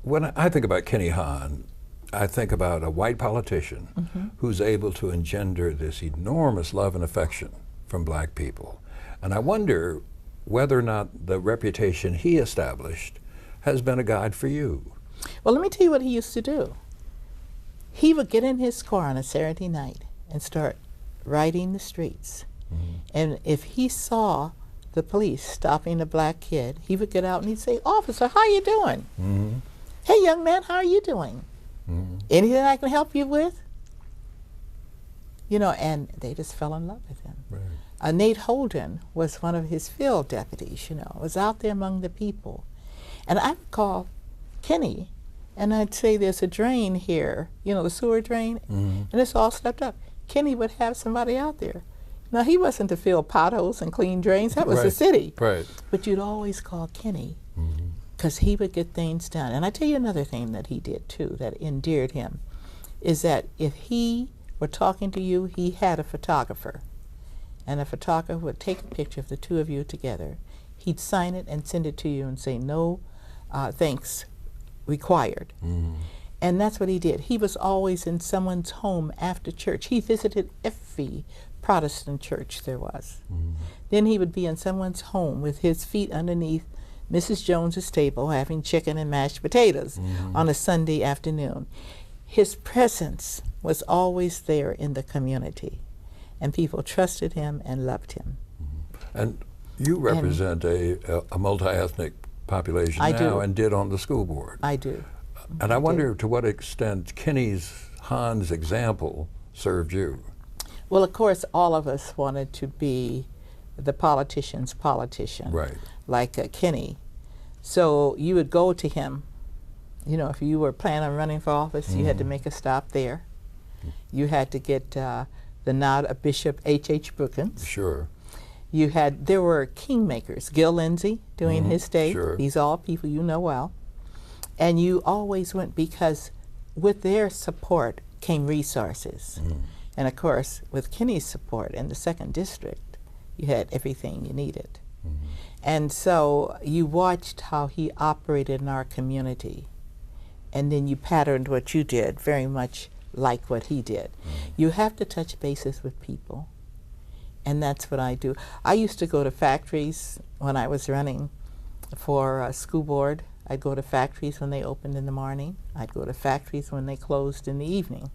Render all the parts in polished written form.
When I think about Kenny Hahn, I think about a white politician who's able to engender this enormous love and affection from black people. And I wonder whether or not the reputation he established has been a guide for you. Well, let me tell you what he used to do. He would get in his car on a Saturday night and start riding the streets. And if he saw the police stopping a black kid, he would get out and he'd say, "Officer, how you doing?" "Hey, young man, how are you doing? Anything I can help you with?" You know, and they just fell in love with him. Right. Nate Holden was one of his field deputies, you know, was out there among the people. And I would call Kenny and I'd say, "There's a drain here, you know, the sewer drain, and it's all stepped up." Kenny would have somebody out there. Now, he wasn't to fill potholes and clean drains, that was the city. Right. But you'd always call Kenny, because he would get things done. And I tell you another thing that he did too that endeared him, is that if he were talking to you, he had a photographer. And a photographer would take a picture of the two of you together. He'd sign it and send it to you and say, "No thanks required." And that's what he did. He was always in someone's home after church. He visited every Protestant church there was. Then he would be in someone's home with his feet underneath Mrs. Jones's table having chicken and mashed potatoes on a Sunday afternoon. His presence was always there in the community, and people trusted him and loved him. And you represent a multi-ethnic population now and did on the school board. I do. And I wonder to what extent Hahn's example served you. Well, of course, all of us wanted to be the politician's politician, Right. like Kenny. So you would go to him. You know, if you were planning on running for office, you had to make a stop there. You had to get the nod of Bishop H.H. Brookins. Sure. There were kingmakers, Gil Lindsay doing his day. Sure. These are all people you know well. And you always went because with their support came resources. And of course, with Kenny's support in the 2nd District, you had everything you needed. And so you watched how he operated in our community, and then you patterned what you did very much like what he did. You have to touch bases with people, and that's what I do. I used to go to factories when I was running for school board. I'd go to factories when they opened in the morning. I'd go to factories when they closed in the evening.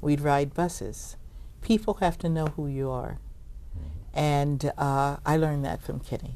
We'd ride buses. People have to know who you are. And I learned that from Kenny.